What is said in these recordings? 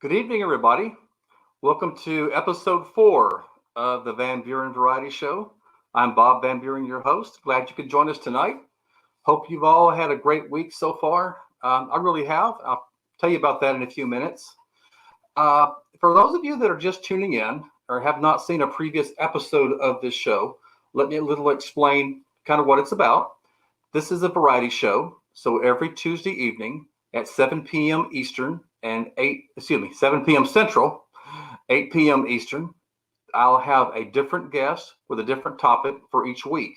Good evening, everybody. Welcome to episode 4 of the Van Buren Variety Show. I'm Bob Van Buren, your host. Glad you could join us tonight. Hope you've all had a great week so far. I really have. I'll tell you about that in a few minutes. For those of you that are just tuning in or have not seen a previous episode of this show, let me explain kind of what it's about. This is a variety show, so every Tuesday evening at 7 p.m. Eastern and 7 p.m. Central, 8 p.m. Eastern, I'll have a different guest with a different topic for each week.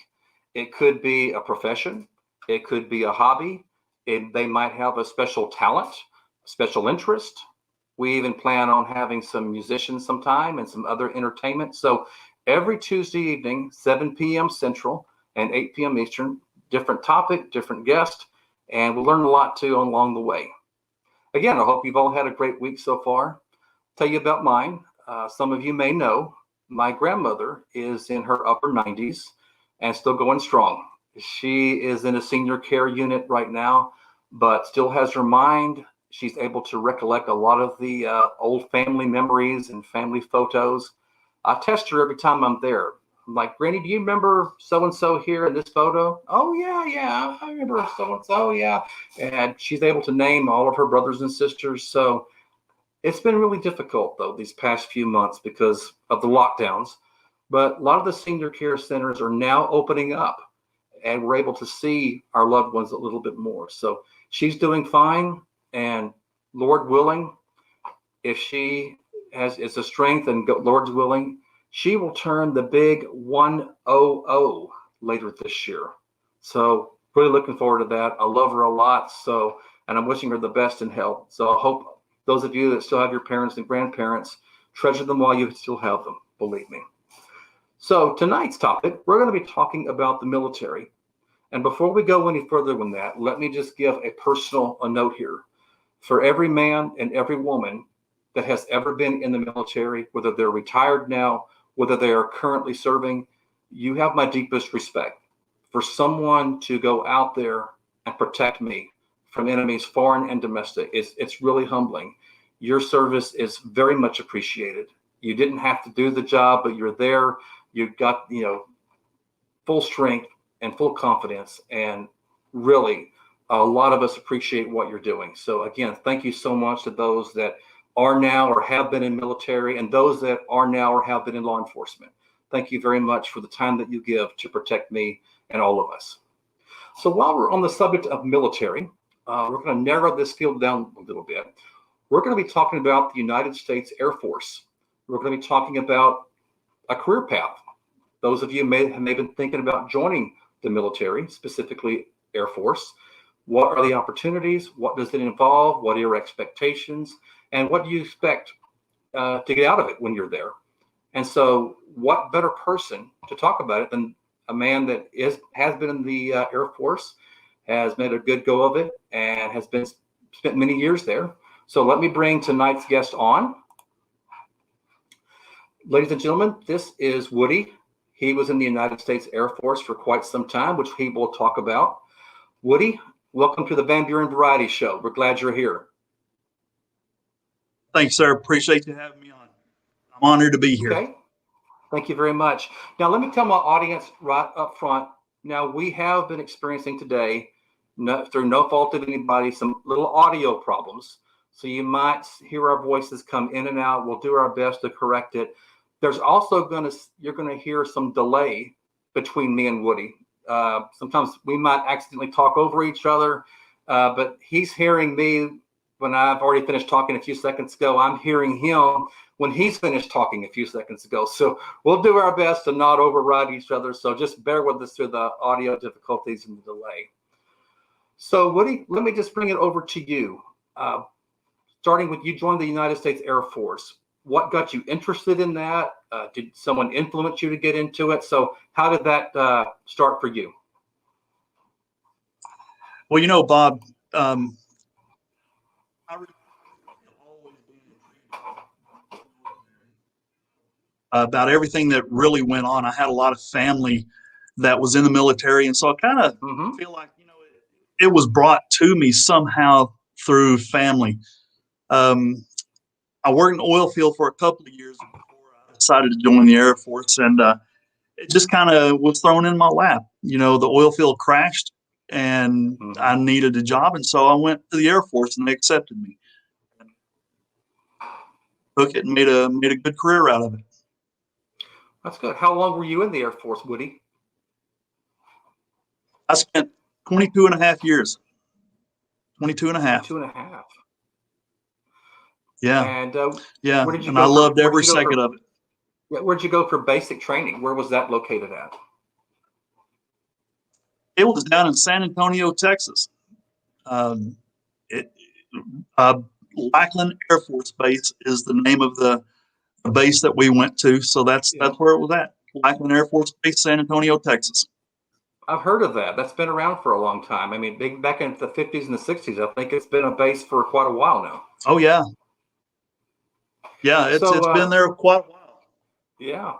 It could be a profession, it could be a hobby, they might have a special talent, special interest. We even plan on having some musicians sometime and some other entertainment. So every Tuesday evening, 7 p.m. Central and 8 p.m. Eastern, different topic, different guest, and we'll learn a lot too along the way. Again, I hope you've all had a great week so far. Tell you about mine. Some of you may know my grandmother is in her upper 90s and still going strong. She is in a senior care unit right now, but still has her mind. She's able to recollect a lot of the old family memories and family photos. I test her every time I'm there. I'm like, Granny, do you remember so-and-so here in this photo? Oh, yeah, I remember so-and-so, yeah. And she's able to name all of her brothers and sisters. So it's been really difficult, though, these past few months because of the lockdowns. But a lot of the senior care centers are now opening up, and we're able to see our loved ones a little bit more. So she's doing fine, and Lord willing, if she is a strength and Lord's willing, she will turn the big 100 later this year. So really looking forward to that. I love her a lot. So, and I'm wishing her the best in health. So I hope those of you that still have your parents and grandparents, treasure them while you still have them, believe me. So tonight's topic, we're going to be talking about the military. And before we go any further than that, let me just give a personal note here. For every man and every woman that has ever been in the military, whether they're retired now, whether they are currently serving, you have my deepest respect. For someone to go out there and protect me from enemies, foreign and domestic, it's really humbling. Your service is very much appreciated. You didn't have to do the job, but you're there. You've got, full strength and full confidence. And really, a lot of us appreciate what you're doing. So again, thank you so much to those that are now or have been in military and those that are now or have been in law enforcement. Thank you very much for the time that you give to protect me and all of us. So while we're on the subject of military, we're going to narrow this field down a little bit. We're going to be talking about the United States Air Force. We're going to be talking about a career path. Those of you may have been thinking about joining the military, specifically Air Force. What are the opportunities? What does it involve? What are your expectations? And what do you expect to get out of it when you're there? And so what better person to talk about it than a man that has been in the Air Force, has made a good go of it, and has spent many years there. So let me bring tonight's guest on. Ladies and gentlemen, this is Woody. He was in the United States Air Force for quite some time, which he will talk about. Woody, welcome to the Van Buren Variety Show. We're glad you're here. Thanks, sir. Appreciate you having me on. I'm honored to be here. Okay. Thank you very much. Now, let me tell my audience right up front. Now, we have been experiencing today, through no fault of anybody, some little audio problems. So you might hear our voices come in and out. We'll do our best to correct it. There's also you're going to hear some delay between me and Woody. Sometimes we might accidentally talk over each other, but he's hearing me when I've already finished talking a few seconds ago. I'm hearing him when he's finished talking a few seconds ago. So we'll do our best to not override each other. So just bear with us through the audio difficulties and the delay. So Woody, let me just bring it over to you. Starting with you joined the United States Air Force. What got you interested in that? Did someone influence you to get into it? So how did that start for you? Well, Bob, I really always been intrigued about everything that really went on. I had a lot of family that was in the military, and so I kind of feel like it was brought to me somehow through family. I worked in the oil field for a couple of years before I decided to join the Air Force, and it just kind of was thrown in my lap. You know, the oil field crashed, and I needed a job, and so I went to the Air Force, and they accepted me. Took it and made a good career out of it. That's good. How long were you in the Air Force, Woody? I spent 22 and a half years. 22 and a half. 22 and a half. Yeah. And yeah. Where did you and go I loved every second of it. Yeah, where'd you go for basic training? Where was that located at? It was down in San Antonio, Texas. It, Lackland Air Force Base is the name of the base that we went to. So that's where it was at. Lackland Air Force Base, San Antonio, Texas. I've heard of that. That's been around for a long time. I mean, back in the 50s and the 60s, I think it's been a base for quite a while now. Oh, yeah. Yeah, it's been there quite a while. Yeah.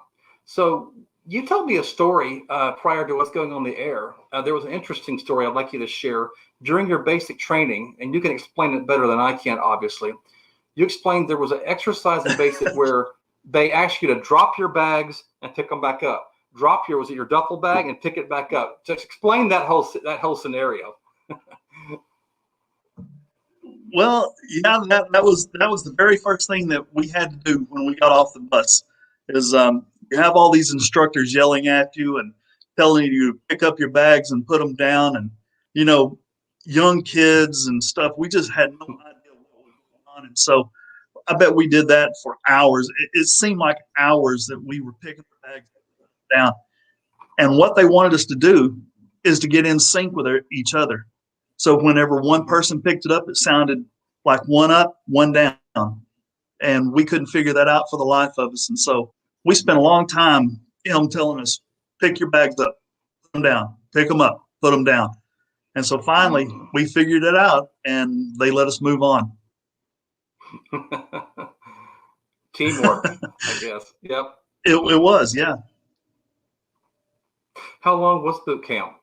So you told me a story prior to us going on the air. There was an interesting story I'd like you to share during your basic training, and you can explain it better than I can, obviously. You explained there was an exercise in basic where they asked you to drop your bags and pick them back up. Drop your, was it your duffel bag, and pick it back up. Just explain that whole scenario. Well, yeah, that was the very first thing that we had to do when we got off the bus. Is you have all these instructors yelling at you and telling you to pick up your bags and put them down, and you know, young kids and stuff. We just had no idea what was going on, and so I bet we did that for hours. It seemed like hours that we were picking the bags down. And what they wanted us to do is to get in sync with each other. So whenever one person picked it up, it sounded like one up, one down. And we couldn't figure that out for the life of us. And so we spent a long time telling us, pick your bags up, put them down, pick them up, put them down. And so finally we figured it out and they let us move on. Teamwork, I guess. Yep. It was, yeah. How long was boot camp?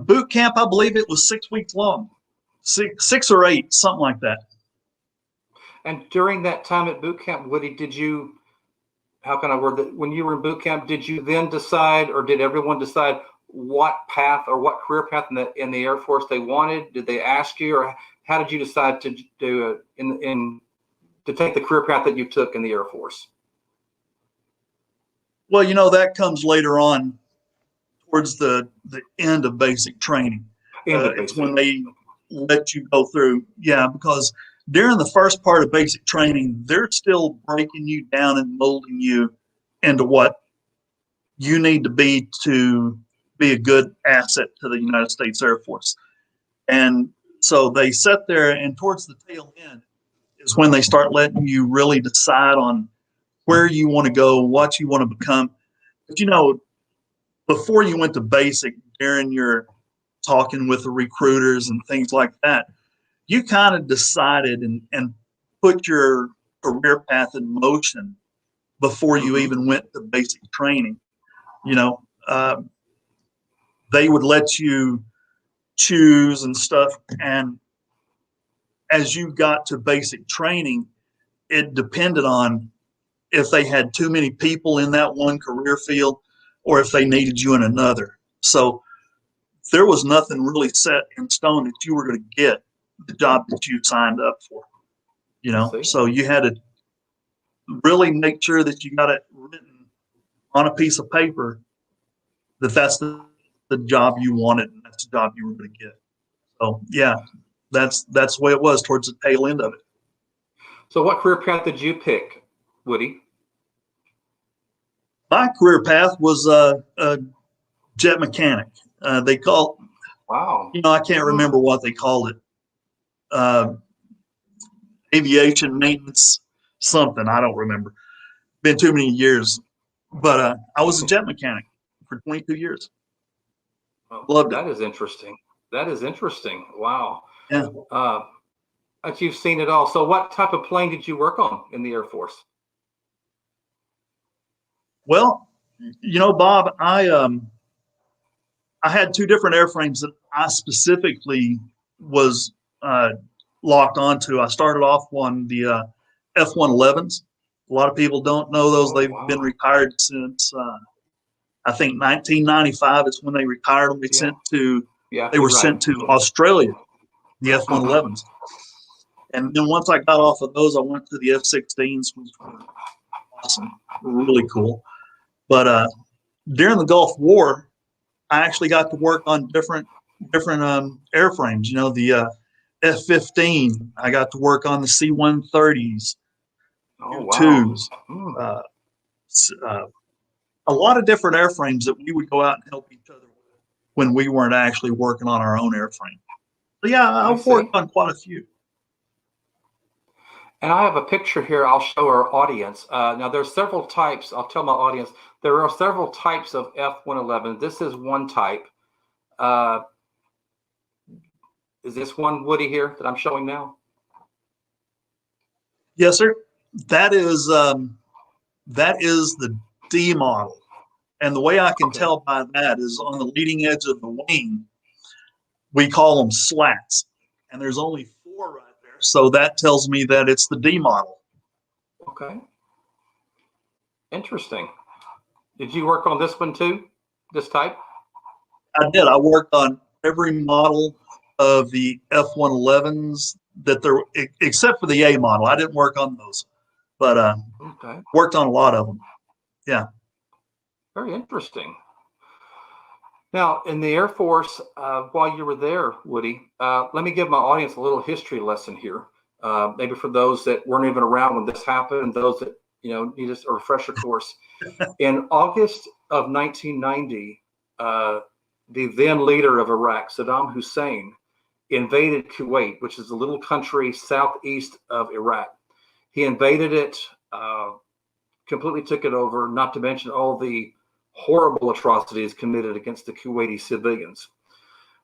Boot camp, I believe it was 6 weeks long, six or eight, something like that. And during that time at boot camp, Woody, did you, how can I word that? When you were in boot camp, did you then decide, or did everyone decide what path or what career path in the Air Force they wanted? Did they ask you, or how did you decide to do to take the career path that you took in the Air Force? Well, you know, that comes later on towards the end of basic training. It's when they let you go through. Yeah, because during the first part of basic training, they're still breaking you down and molding you into what you need to be a good asset to the United States Air Force. And so they sit there, and towards the tail end is when they start letting you really decide on where you want to go, what you want to become. But, you know, before you went to basic, during your talking with the recruiters and things like that, you kind of decided and put your career path in motion before you even went to basic training. You know, they would let you choose and stuff. And as you got to basic training, it depended on if they had too many people in that one career field or if they needed you in another. So there was nothing really set in stone that you were going to get the job that you signed up for, you know. So you had to really make sure that you got it written on a piece of paper that that's the job you wanted and that's the job you were going to get. So yeah, that's the way it was towards the tail end of it. So what career path did you pick, Woody? My career path was a jet mechanic. They call, wow, you know, I can't remember what they called it. Aviation maintenance, something, I don't remember. Been too many years, but I was a jet mechanic for 22 years. Loved it. That is interesting. That is interesting. Wow. Yeah. But you've seen it all. So what type of plane did you work on in the Air Force? Well, you know, Bob, I had two different airframes that I specifically was locked onto. I started off on the F111s. A lot of people don't know those. They've been retired since I think 1995 is when they retired them. They were sent to Australia, the F111s. And then once I got off of those, I went to the F16s, which were awesome, really cool. But during the Gulf War, I actually got to work on different airframes. You know, the F-15. I got to work on the C-130s, U-2s, a lot of different airframes that we would go out and help each other with when we weren't actually working on our own airframe. So yeah, I've worked on quite a few. And I have a picture here I'll show our audience. Now, there's several types. I'll tell my audience, there are several types of F-111. This is one type. Is this one, Woody, here that I'm showing now? Yes, sir. That is the D model. And the way I can tell by that is on the leading edge of the wing, we call them slats. And there's only 4 right there. So that tells me that it's the D model. Okay. Interesting. Did you work on this one too? This type? I did. I worked on every model of the F-111s that there, except for the A model. I didn't work on those, but worked on a lot of them. Yeah. Very interesting. Now, in the Air Force, while you were there, Woody, let me give my audience a little history lesson here. Maybe for those that weren't even around when this happened, and those that need a refresher course. In August of 1990, the then leader of Iraq, Saddam Hussein, invaded Kuwait, which is a little country southeast of Iraq. He invaded it, completely took it over, not to mention all the horrible atrocities committed against the Kuwaiti civilians.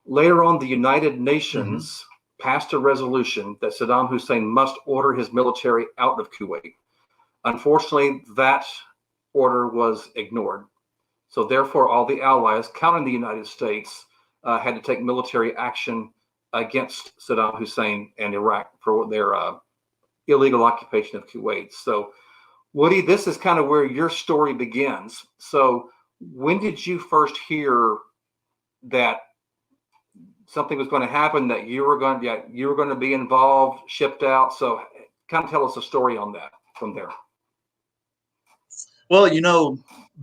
Later on, the United Nations passed a resolution that Saddam Hussein must order his military out of Kuwait. Unfortunately, that order was ignored. So therefore, all the allies, counting the United States, had to take military action against Saddam Hussein and Iraq for their illegal occupation of Kuwait. So, Woody, this is kind of where your story begins. So when did you first hear that something was going to happen, that you were going to be involved, shipped out? So kind of tell us a story on that from there. Well,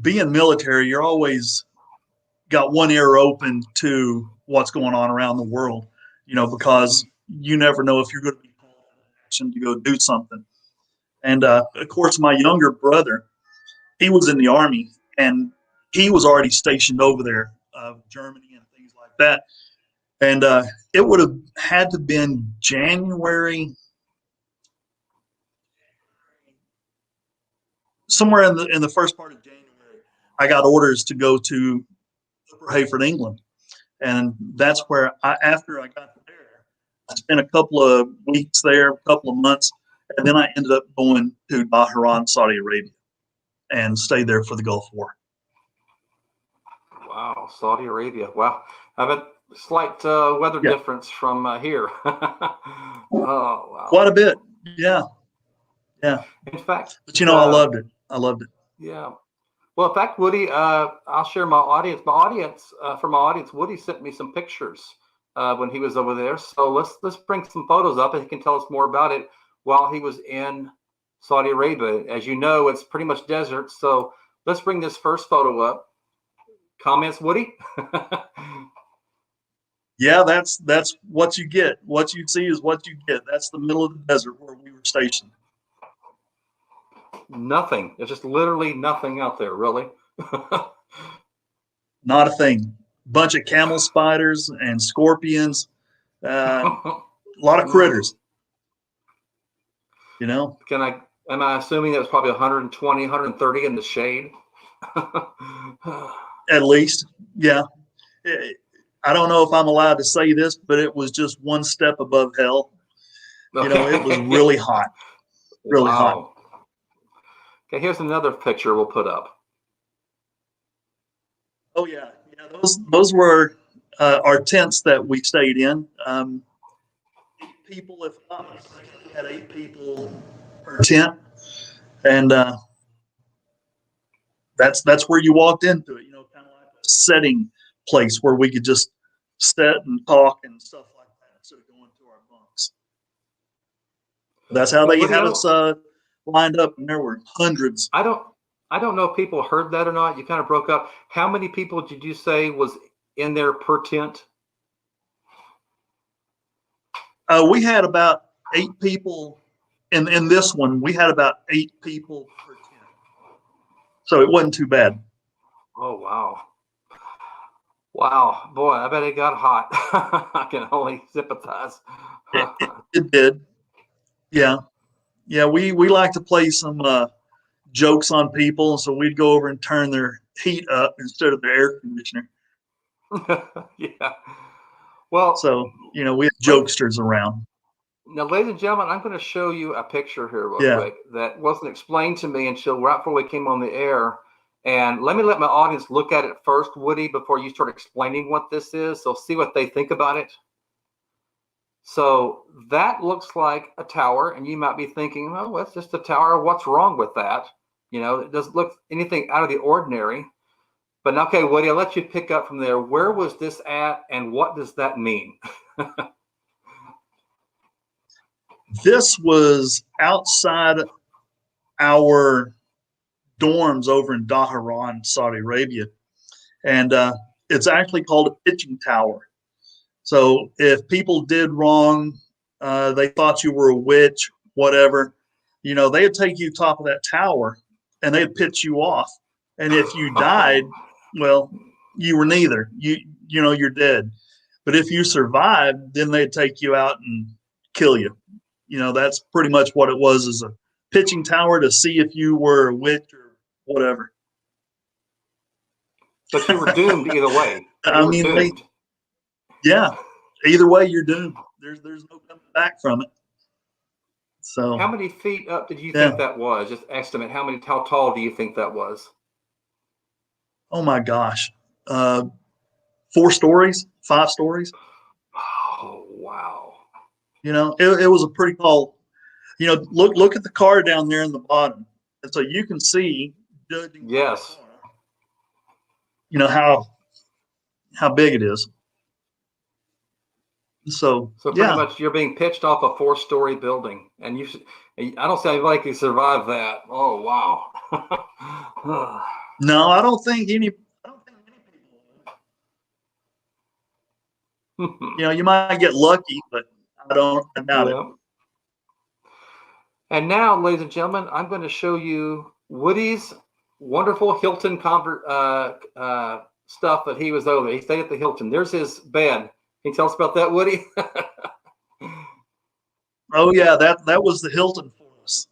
being military, you're always got one ear open to what's going on around the world, because you never know if you're going to be called to action to go do something. And of course, my younger brother, he was in the Army, and he was already stationed over there, Germany and things like that. And it would have had to been January, somewhere in the first part of January. I got orders to go to Upper Hayford, England, and that's where after I got there, I spent a couple of weeks there, a couple of months, and then I ended up going to Bahrain, Saudi Arabia, and stayed there for the Gulf War. Wow, Saudi Arabia. Wow, I have a slight weather difference from here. Oh, wow. Quite a bit, yeah. In fact, but I loved it. Yeah. Well, in fact, Woody, I'll share my audience. For my audience, Woody sent me some pictures when he was over there. So let's bring some photos up, and he can tell us more about it while he was in Saudi Arabia. As you know, it's pretty much desert. So let's bring this first photo up. Comments, Woody? Yeah, that's what you get. What you see is what you get. That's the middle of the desert where we were stationed. Nothing. There's just literally nothing out there, really. Not a thing. Bunch of camel spiders and scorpions. A lot of critters. Am I assuming that was probably 120, 130 in the shade? At least, yeah. I don't know if I'm allowed to say this, but it was just one step above hell. It was really hot. Really hot. Okay, here's another picture we'll put up. Oh yeah. Those were our tents that we stayed in. people, if not mistaken, we had 8 people per tent, and that's where you walked into it. Kind of like a setting place where we could just sit and talk and stuff like that instead of going to our bunks. That's how they had us lined up, and there were hundreds. I don't know if people heard that or not. You kind of broke up. How many people did you say was in there per tent? We had about 8 people in this one. We had about 8 people per tent, so it wasn't too bad. Oh wow, wow, boy! I bet it got hot. I can only sympathize. It did, yeah. We like to play some jokes on people, so we'd go over and turn their heat up instead of the air conditioner. Yeah. Well, so we have jokesters around. Now, ladies and gentlemen, I'm going to show you a picture here real Yeah. quick that wasn't explained to me until right before we came on the air. And let my audience look at it first, Woody, before you start explaining what this is. So see what they think about it. So that looks like a tower, and you might be thinking, well, that's just a tower. What's wrong with that? It doesn't look anything out of the ordinary. But okay, Woody, I'll let you pick up from there. Where was this at, and what does that mean? This was outside our dorms over in Dhahran, Saudi Arabia. And it's actually called a pitching tower. So if people did wrong, they thought you were a witch, whatever, they'd take you top of that tower and they'd pitch you off. And if you died, well, you were neither. You're dead. But if you survived, then they'd take you out and kill you. That's pretty much what it was, as a pitching tower to see if you were a witch or whatever. But you were doomed either way. Yeah, either way you're doomed. There's no coming back from it. So how many feet up did you think that was? Just estimate how tall do you think that was? Oh my gosh. 4 stories, 5 stories. Oh wow. It was a pretty tall, look at the car down there in the bottom. And so you can see, judging yes, how big it is. So pretty much you're being pitched off a 4-story building, and I don't see like you survived that. Oh wow. No, I don't think any people would. You might get lucky, but I doubt it. And now, ladies and gentlemen, I'm going to show you Woody's wonderful Hilton stuff that he was over. He stayed at the Hilton. There's his bed. Can you tell us about that, Woody? Oh yeah, that was the Hilton for us.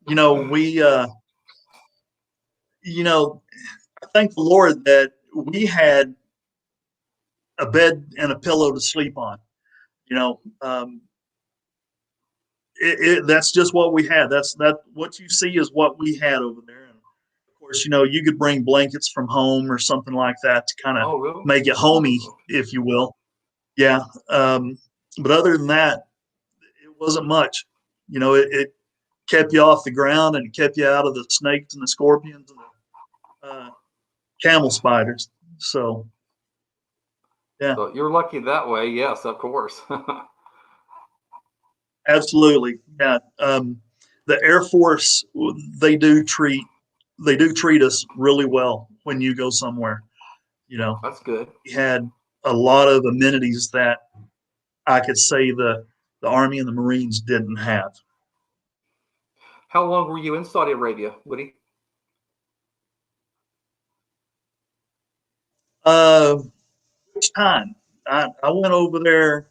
We thank the Lord that we had a bed and a pillow to sleep on. That's just what we had. What you see is what we had over there. And of course, you could bring blankets from home or something like that to kind of really? make it homey, if you will. Yeah. But other than that, it wasn't much. It kept you off the ground, and it kept you out of the snakes and the scorpions and the camel spiders. So, yeah. So you're lucky that way. Yes, of course. Absolutely. Yeah. The Air Force, they do treat us really well when you go somewhere. That's good. We had a lot of amenities that I could say the Army and the Marines didn't have. How long were you in Saudi Arabia, Woody? Which time? I went over there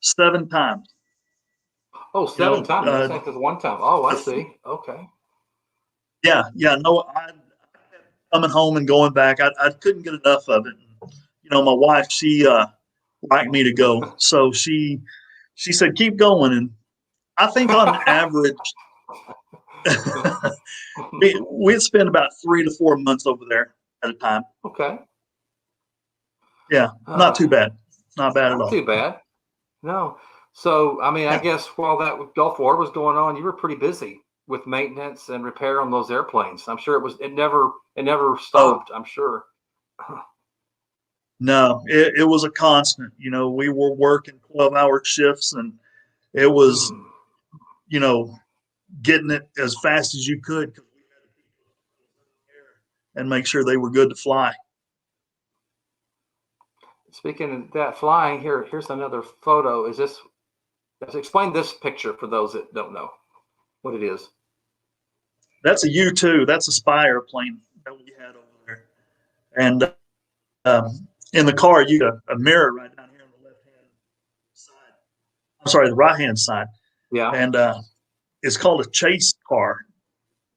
7 times. Oh, 7 times. That's not just one time. Oh, I see. Okay. Yeah. No, I kept coming home and going back. I couldn't get enough of it. My wife, she liked me to go, so she said, "Keep going." And I think on average, we'd spend about 3 to 4 months over there at a time. Okay. Yeah, not too bad. Not bad at all. Not too bad. No. So, I mean, I Yeah. guess while that Gulf War was going on, you were pretty busy with maintenance and repair on those airplanes. I'm sure it never Oh, stopped. I'm sure. no, it was a constant. We were working 12-hour shifts, and it was, Mm. you know, getting it as fast as you could and make sure they were good to fly. Speaking of that flying, here's another photo. Let's explain this picture for those that don't know what it is. That's a U-2. That's a spy airplane that we had over there. And in the car, you got a mirror right down here on the left-hand side. I'm sorry, the right-hand side. Yeah. And it's called a chase car.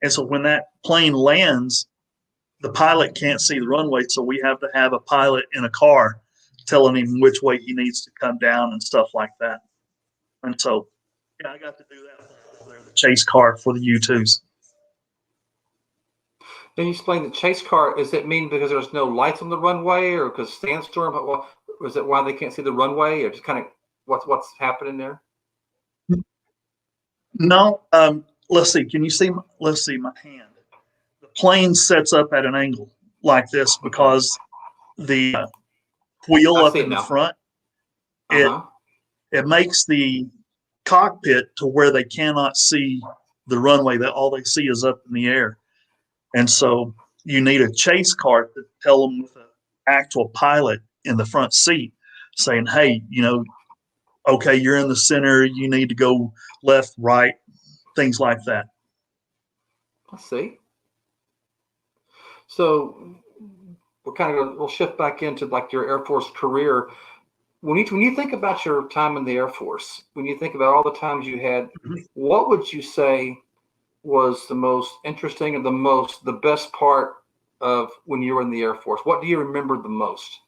And so when that plane lands, the pilot can't see the runway, so we have to have a pilot in a car telling him which way he needs to come down and stuff like that. And so, yeah, I got to do that there, the chase car for the U-2s. Can you explain the chase car? Does it mean because there's no lights on the runway, or because sandstorm? But is it why they can't see the runway, or just kind of what's happening there? No, let's see. Can you see? Let's see my hand. The plane sets up at an angle like this Okay, because the wheel I up see it in the now. front, Uh it huh. it makes the cockpit to where they cannot see the runway. That all they see is up in the air, and so you need a chase car to tell them with an actual pilot in the front seat, saying, "Hey, okay, you're in the center. You need to go left, right, things like that." I see. So we'll shift back into like your Air Force career. When you think about your time in the Air Force, when you think about all the times you had, what would you say was the most interesting and the best part of when you were in the Air Force? What do you remember the most?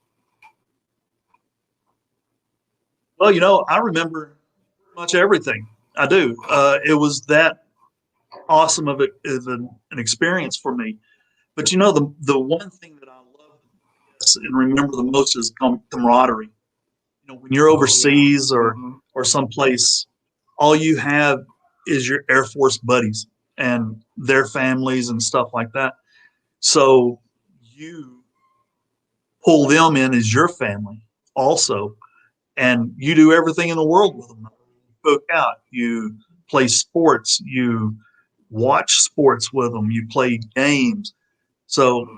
Well, I remember pretty much everything. I do. It was that awesome of an experience for me. But the one thing that I love and remember the most is camaraderie. When you're Oh yeah. overseas Hmm. or someplace, all you have is your Air Force buddies and their families and stuff like that. So you pull them in as your family also, and you do everything in the world with them. You cook out, you play sports, you watch sports with them, you play games. So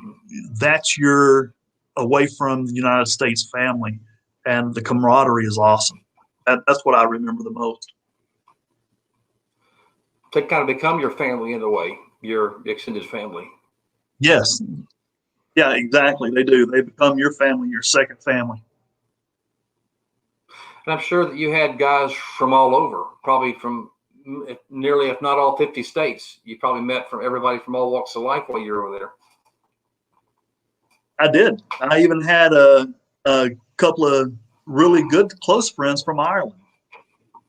that's your away from the United States family, and the camaraderie is awesome. That's what I remember the most. They kind of become your family in a way, your extended family. Yes, yeah, exactly. They do. They become your family, your second family. And I'm sure that you had guys from all over, probably from nearly, if not all 50 states. You probably met from everybody from all walks of life while you were over there. I did. I even had a couple of really good close friends from Ireland,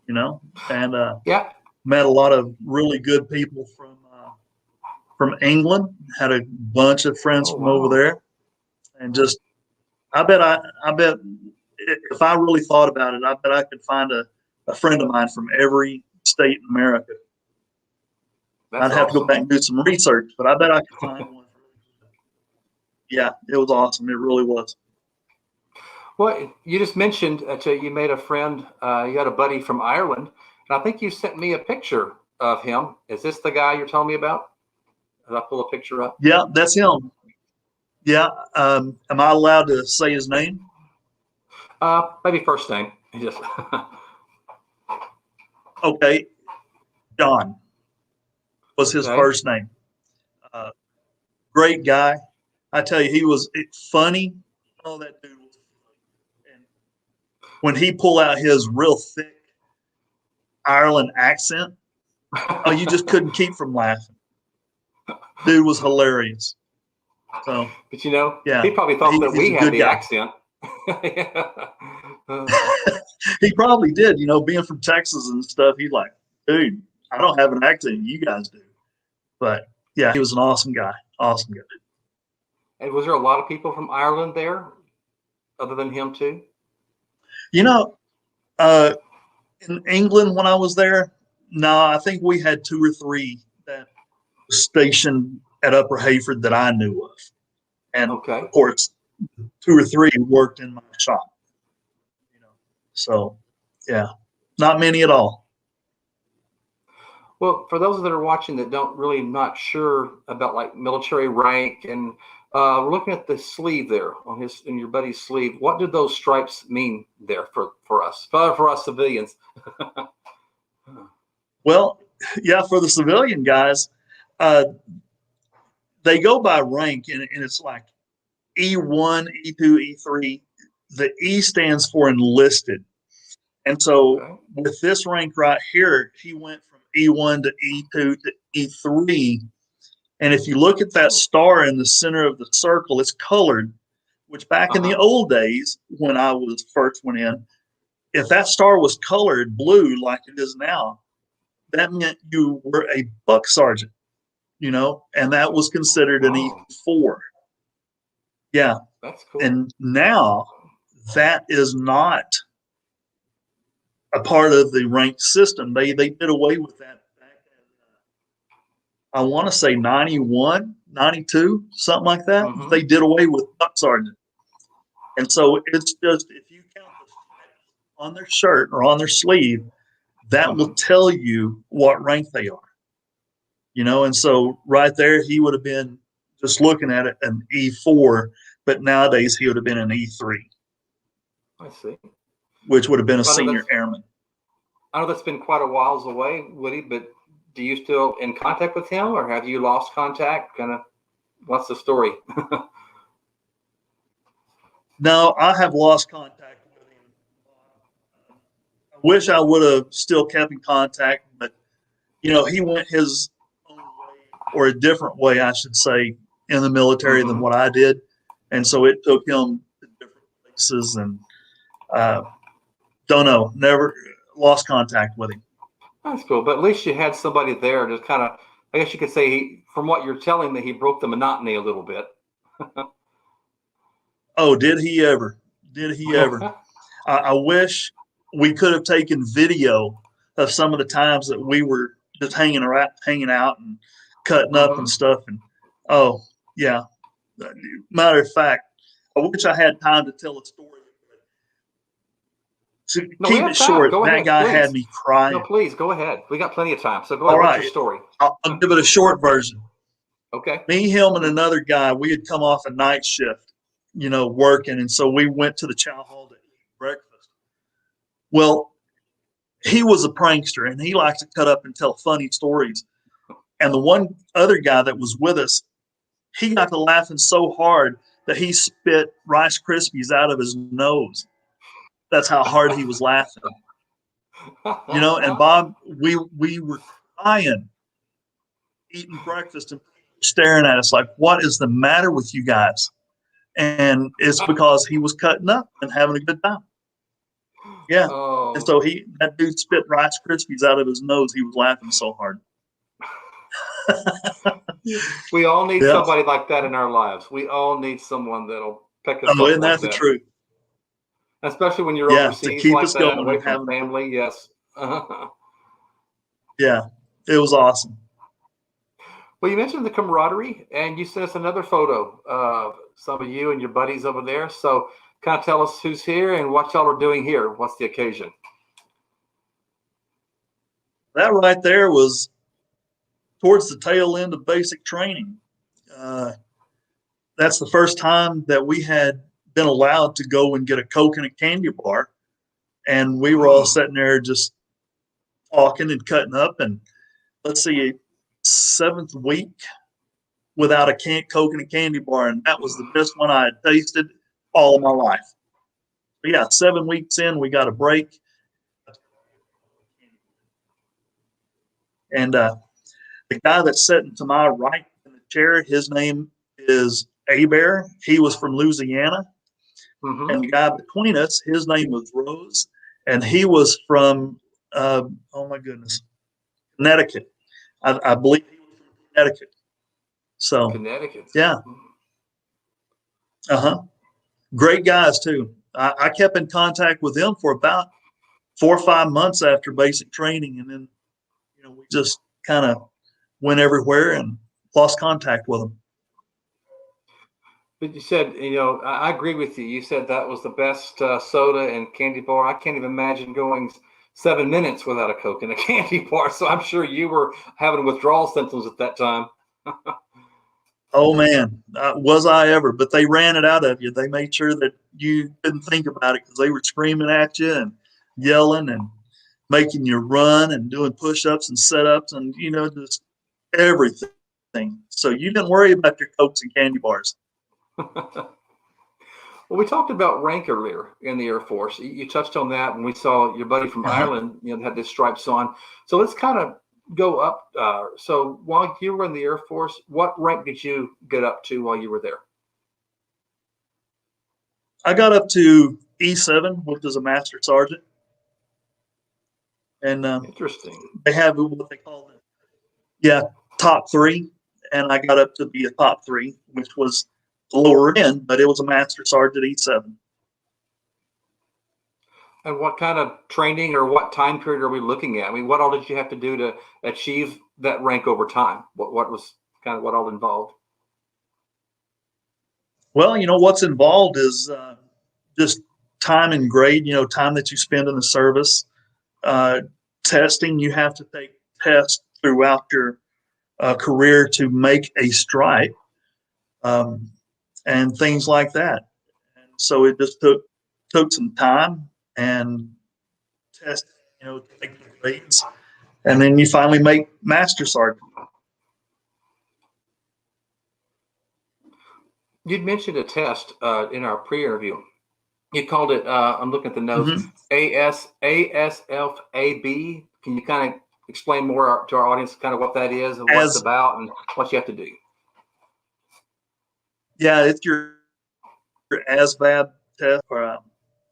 and Yeah. met a lot of really good people from England. Had a bunch of friends Oh, from over wow. there, and just I bet if I really thought about it, I bet I could find a friend of mine from every state in America. That's I'd have to go awesome. back and do some research, but I bet I could find one. Yeah, it was awesome. It really was. Well, you just mentioned that you made a friend, you had a buddy from Ireland, and I think you sent me a picture of him. Is this the guy you're telling me about? Did I pull a picture up? Yeah, that's him. Yeah. Am I allowed to say his name? Maybe first name. He just Okay. John was his okay. first name. Uh, Great guy. I tell you, he was funny. Oh, that dude was funny. And when he pulled out his real thick Ireland accent, oh, you just couldn't keep from laughing. Dude was hilarious. So But yeah, he probably thought that he's we a had good the guy. accent. Uh, He probably did. Being from Texas and stuff, he's like, dude, I don't have an accent. You guys do. But yeah, he was an awesome guy. Awesome guy. and was there a lot of people from Ireland there, other than him too? You know, uh, In England, when I was there, no, I think we had 2 or 3 that were stationed at Upper Hayford that I knew of. And Okay. of course, 2 or 3 worked in my shop. You know, so yeah, not many at all. Well, for those that are watching that don't really not sure about like military rank, and we're looking at the sleeve there on his in your buddy's sleeve. What did those stripes mean there for us civilians? Well, yeah, for the civilian guys, uh, they go by rank, and it's like E1, E2, E3. The E stands for enlisted. And so Okay. with this rank right here, he went from E1 to E2 to E3. And if you look at that star in the center of the circle, it's colored, which back in the Uh-huh. old days when I was first went in, if that star was colored blue like it is now, that meant you were a buck sergeant, and that was considered an Oh, E4. Yeah. that's cool. And now that is not a part of the rank system. They did away with that back in, I want to say 91, 92, something like that. Mm-hmm. They did away with buck sergeant. And so it's just, if you count the stripes on their shirt or on their sleeve, that Mm-hmm. will tell you what rank they are. And so right there, he would have been, just looking at it, an E4, but nowadays he would have been an E3, I see. which would have been a I know senior that's airman. I know that's been quite a whiles away, Woody, but do you still in contact with him, or have you lost contact? Kind of, what's the story? No, I have lost contact with him. I wish I would have still kept in contact, but he went his own way, or a different way, I should say, in the military than Mm-hmm. what I did, and so it took him to different places, and don't know, never lost contact with him. That's cool, but at least you had somebody there to kind of, I guess you could say, from what you're telling me, he broke the monotony a little bit. Oh, did he ever? Did he ever? I wish we could have taken video of some of the times that we were just hanging out and cutting up and Mm-hmm. stuff. And oh, yeah. Matter of fact, I wish I had time to tell a story. To No, we keep it have time. short, Go that ahead, guy had please. me No, crying. please go ahead. We got plenty of time, so go All ahead. What's your right, story? I'll give it a short version. Okay. Me, him, and another guy, we had come off a night shift, working. And so we went to the chow hall to eat breakfast. Well, he was a prankster and he likes to cut up and tell funny stories. And the one other guy that was with us, he got to laughing so hard that he spit Rice Krispies out of his nose. That's how hard he was laughing. And Bob, we were crying, eating breakfast, and staring at us like, what is the matter with you guys? And it's because he was cutting up and having a good time. Yeah. And Oh, so that dude spit Rice Krispies out of his nose. He was laughing so hard. we all need Yeah. somebody like that in our lives. We all need someone that'll pick us Oh, up a isn't little that the bit, truth? especially when you're Yeah. To overseas keep like us that, going away and from having fun. family. Yes. Yeah. It was awesome. Well, you mentioned the camaraderie, and you sent us another photo of some of you and your buddies over there. So, kind of tell us who's here and what y'all are doing here. What's the occasion? That right there was towards the tail end of basic training. That's the first time that we had been allowed to go and get a Coke and a candy bar. And we were all sitting there just talking and cutting up. And let's see, 7th week without a Coke and a candy bar. And that was the best one I had tasted all of my life. But yeah, 7 weeks in, we got a break. And the guy that's sitting to my right in the chair, his name is Abear. He was from Louisiana. Mm-hmm. And the guy between us, his name was Rose, and he was from, oh my goodness, Connecticut. I believe he was from Connecticut. So, Connecticut. yeah. Uh huh. Great guys, too. I kept in contact with them for about 4 or 5 months after basic training, and then we just kind of went everywhere and lost contact with them. But you said, I agree with you. You said that was the best soda and candy bar. I can't even imagine going 7 minutes without a Coke and a candy bar. So I'm sure you were having withdrawal symptoms at that time. Oh man, was I ever? But they ran it out of you. They made sure that you couldn't think about it because they were screaming at you and yelling and making you run and doing push-ups and sit-ups and just everything. So you didn't worry about your Cokes and candy bars. Well, we talked about rank earlier in the Air Force. You touched on that when we saw your buddy from Ireland, had the stripes on. So let's kind of go up. So while you were in the Air Force, what rank did you get up to while you were there? I got up to E7, which is a master sergeant. And interesting. They have what they call top 3. And I got up to be a top 3, which was the lower end, but it was a master sergeant E7. And what kind of training or what time period are we looking at? I mean, what all did you have to do to achieve that rank over time? What was kind of what all involved? Well, what's involved is just time and grade, time that you spend in the service. Testing, you have to take tests throughout your career to make a stripe, and things like that. And so it just took some time and test, to take the grades, and then you finally make master sergeant. You'd mentioned a test in our pre-interview. You called it, I'm looking at the notes, ASFAB. Can you kind of explain more to our audience kind of what that is and what it's about and what you have to do? Yeah, it's your ASVAB test.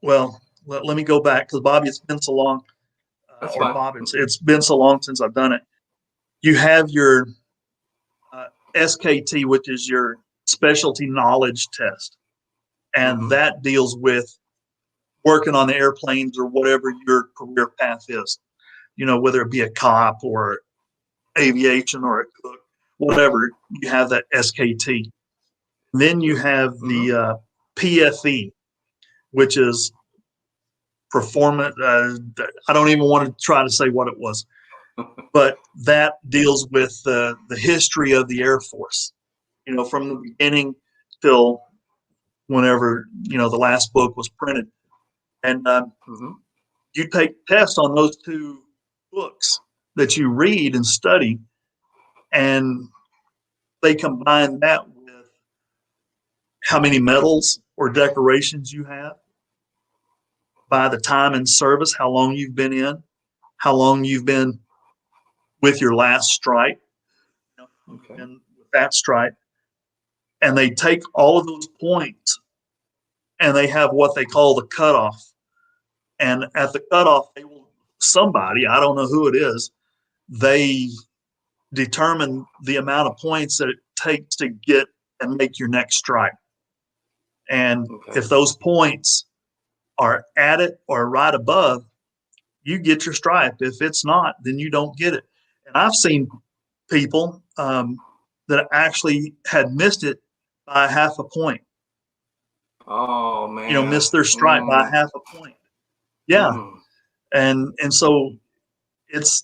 Well, let me go back because Bobby, it's been so long. That's fine. Bob, it's been so long since I've done it. You have your SKT, which is your specialty knowledge test, and that deals with working on the airplanes or whatever your career path is. Whether it be a cop or aviation or a cook, whatever, you have that SKT. And then you have the PFE, which is performance. I don't even want to try to say what it was, but that deals with the history of the Air Force, from the beginning till whenever, the last book was printed. And you take tests on those 2 books that you read and study, and they combine that with how many medals or decorations you have by the time in service, how long you've been in, how long you've been with your last stripe, and with that stripe. And they take all of those points and they have what they call the cutoff. And at the cutoff, somebody, I don't know who it is, they determine the amount of points that it takes to get and make your next stripe. And if those points are at it or right above, you get your stripe. If it's not, then you don't get it. And I've seen people that actually had missed it by half a point. Oh man! Missed their stripe by half a point. Yeah, and so it's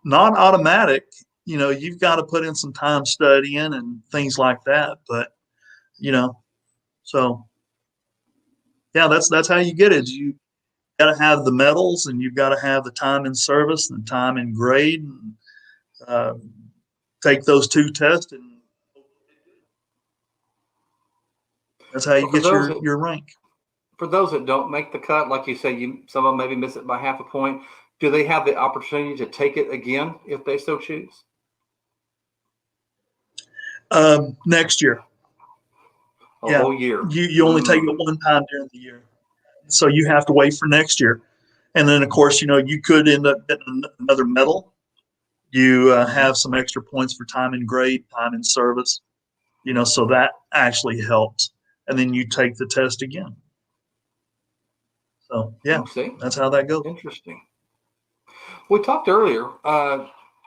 not automatic. You've got to put in some time studying and things like that. But so yeah, that's how you get it. You got to have the medals, and you've got to have the time in service and time in grade, and take those 2 tests, and that's how you get your rank. For those that don't make the cut, like you say, some of them maybe miss it by half a point. Do they have the opportunity to take it again if they so choose? Next year. A whole year. You only take it one time during the year, so you have to wait for next year. And then, of course, you could end up getting another medal. You have some extra points for time in grade, time in service, so that actually helps. And then you take the test again. So yeah, See, that's how that goes. interesting. We talked earlier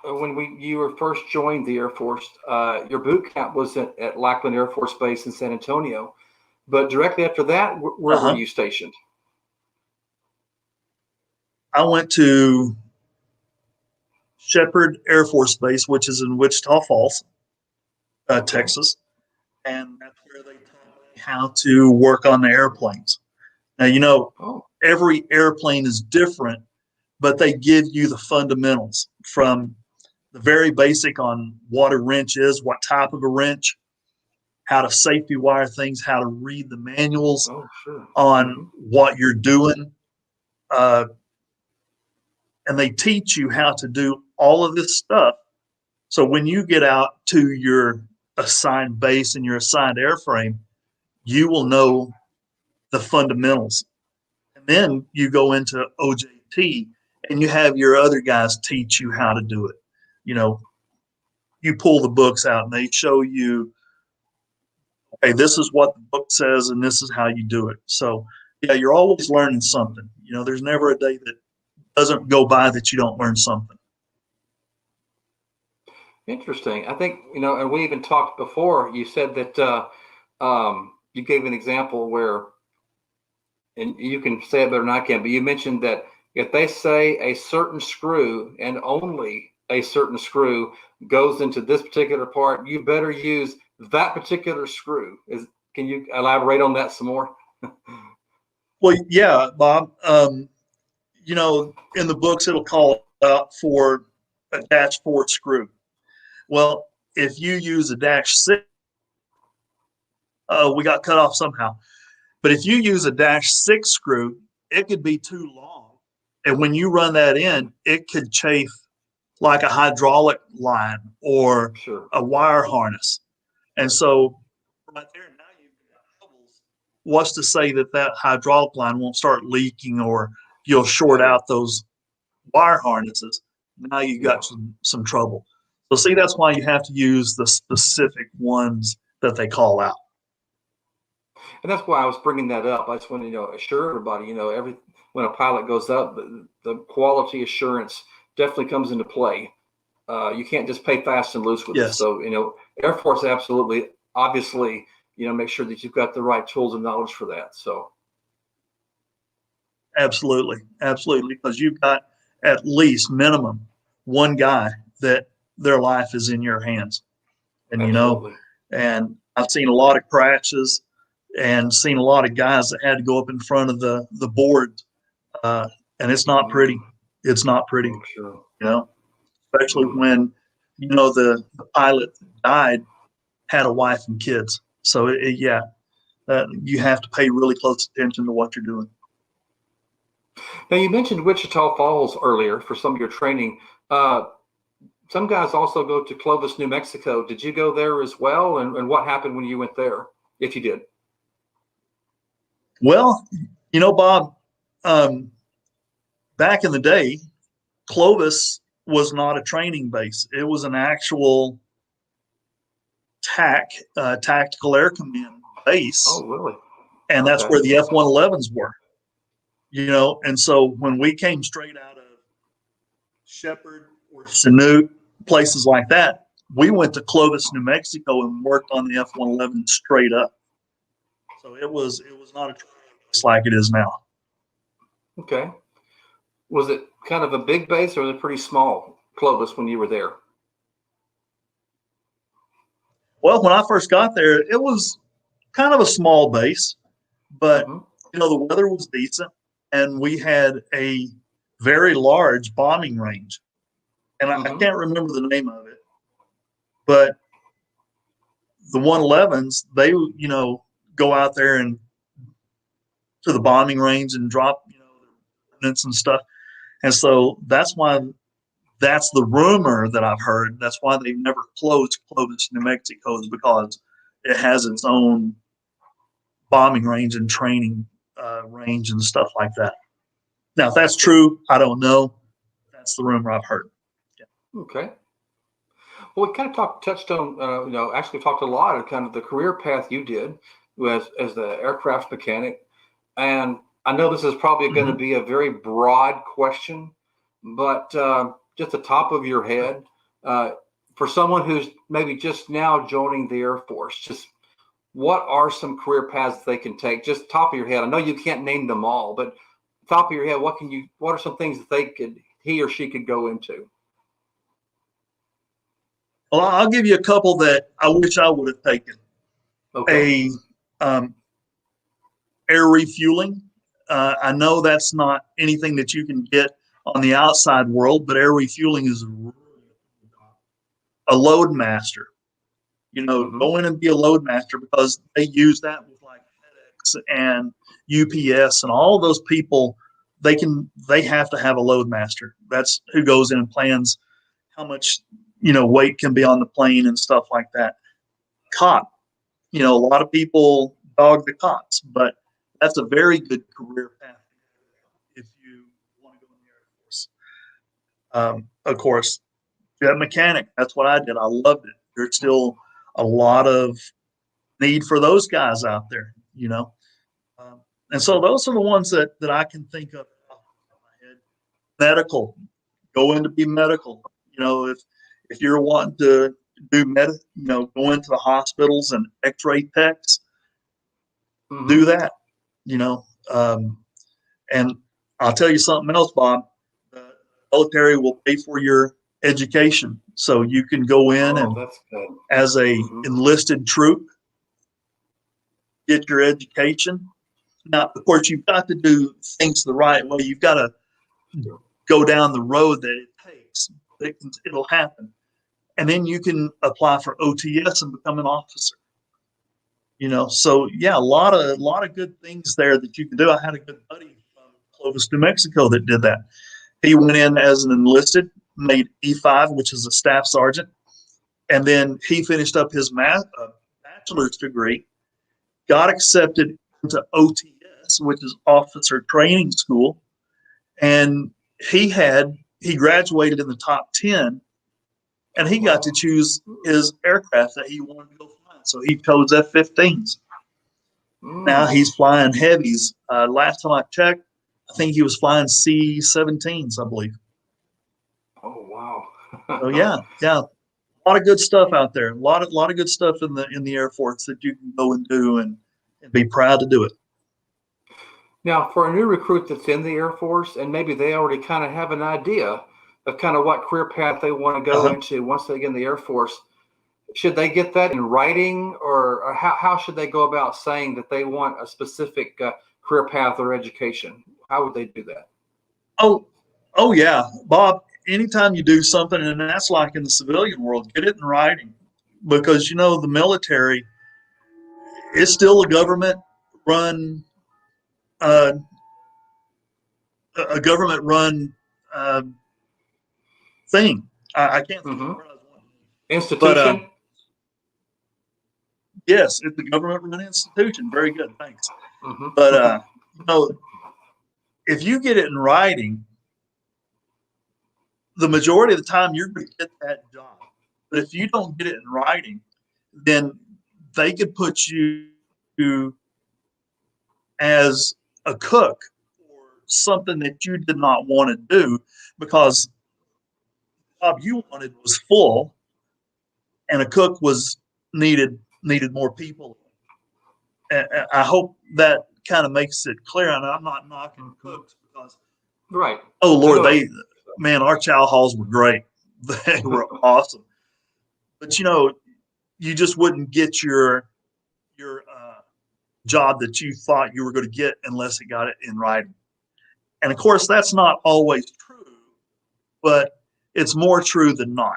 when you were first joined the Air Force. Your boot camp was at Lackland Air Force Base in San Antonio, but directly after that, where were you stationed? I went to Shepherd Air Force Base, which is in Wichita Falls, Texas, and that's where they taught me how to work on the airplanes. Now, every airplane is different, but they give you the fundamentals from the very basic on what a wrench is, what type of a wrench, how to safety wire things, how to read the manuals on what you're doing. And they teach you how to do all of this stuff. So when you get out to your assigned base and your assigned airframe, you will know the fundamentals. And then you go into OJT and you have your other guys teach you how to do it. You pull the books out and they show you, hey, this is what the book says and this is how you do it. So yeah, you're always learning something. There's never a day that doesn't go by that you don't learn something. Interesting. I think, and we even talked before, you said that you gave an example where, and you can say it better than I can, but you mentioned that if they say a certain screw and only a certain screw goes into this particular part, you better use that particular screw. Can you elaborate on that some more? Well, yeah, Bob. In the books, it'll call out for a -4 screw. Well, if you use a -6, we got cut off somehow. But if you use a -6 screw, it could be too long. And when you run that in, it could chafe like a hydraulic line or a wire harness. And so right there, now you've got troubles. What's to say that hydraulic line won't start leaking or you'll short out those wire harnesses? Now you got some trouble. So see, that's why you have to use the specific ones that they call out. And that's why I was bringing that up. I just want to assure everybody, when a pilot goes up, the quality assurance definitely comes into play. You can't just pay fast and loose with it. So Air Force absolutely, obviously, make sure that you've got the right tools and knowledge for that. So absolutely, because you've got at least minimum one guy that their life is in your hands, and and I've seen a lot of crashes and seen a lot of guys that had to go up in front of the board, and it's not pretty. It's not pretty, especially when the pilot that died had a wife and kids. So you have to pay really close attention to what you're doing. Now, you mentioned Wichita Falls earlier for some of your training. Some guys also go to Clovis, New Mexico. Did you go there as well? And what happened when you went there, if you did? Well, Bob, back in the day, Clovis was not a training base. It was an actual tactical air command base. Oh, really? And that's where the F111s were. And so when we came straight out of Shepherd or Chinook, places like that, we went to Clovis, New Mexico, and worked on the F111 straight up. So it was not a training base like it is now. Okay. Was it kind of a big base or was it pretty small, Clovis, when you were there? Well, when I first got there, it was kind of a small base, but the weather was decent, and we had a very large bombing range. And I can't remember the name of it, but the 111s, they go out there and to the bombing range and drop ordnance and stuff. And so that's why that's the rumor that I've heard. That's why they've never closed Clovis, New Mexico, is because it has its own bombing range and training range and stuff like that. Now, if that's true, I don't know. That's the rumor I've heard. Yeah. Okay. Well, we kind of touched on, actually talked a lot of kind of the career path you did as the aircraft mechanic. And I know this is probably going to Mhm. be a very broad question, but just the top of your head, uh, for someone who's maybe just now joining the Air Force, just what are some career paths they can take? Just top of your head. I know you can't name them all, but top of your head, what are some things that he or she could go into? Well, I'll give you a couple that I wish I would have taken. Okay. A air refueling. I know that's not anything that you can get on the outside world, but air refueling is a load master. Mm-hmm. Go in and be a load master because they use that with like FedEx and UPS and all those people. They have to have a load master. That's who goes in and plans how much weight can be on the plane and stuff like that. Cop. A lot of people dog the cops, but that's a very good career path if you want to go in the Air Force. Of course, jet mechanic. That's what I did. I loved it. There's still a lot of need for those guys out there. And so those are the ones that I can think of. Medical, go in to be medical. If you're wanting to do go into the hospitals and X-ray techs, do Mm-hmm. that. You know, um, and I'll tell you something else, Bob. The military will pay for your education, so you can go in Oh, and that's good. as a Mm-hmm. enlisted troop, get your education. Now, of course, you've got to do things the right way. You've got to go down the road that it takes. It'll happen, and then you can apply for OTS and become an officer. So yeah, a lot of good things there that you can do. I had a good buddy from Clovis, New Mexico, that did that. He went in as an enlisted, made E5, which is a staff sergeant, and then he finished up his bachelor's degree, got accepted into OTS, which is Officer Training School, and he graduated in the top 10, and Oh, he got to wow. choose his aircraft that he wanted to go flying. So he chose F-15s. Now Mm. he's flying heavies. Last time I checked, I think he was flying C-17s, I believe. Oh, wow. So yeah, a lot of good stuff out there. A lot of good stuff in the Air Force that you can go and do and be proud to do it. Now, for a new recruit that's in the Air Force, and maybe they already kind of have an idea of kind of what career path they want to go Uh-huh. into once they get in the Air Force, should they get that in writing, or how should they go about saying that they want a specific career path or education? How would they do that? Oh, oh yeah, Bob. Anytime you do something, and that's like in the civilian world, get it in writing, because the military is still a government run, uh, a government run uh, thing. I can't think of the Mm-hmm. word I was wanting, but Institution? yes, it's a government run institution. Very good, thanks. But Mm-hmm. you know, if you get it in writing, the majority of the time you're going to get that job. But if you don't get it in writing, then they could put you as a cook or something that you did not want to do because the job you wanted was full and a cook was needed more people. I hope that kind of makes it clear. And I'm not knocking Mm-hmm. cooks because, Right. oh I Lord, know. man, our chow halls were great. They were awesome. But you just wouldn't get your job that you thought you were going to get unless it got it in writing. And of course, that's not always true, but it's more true than not.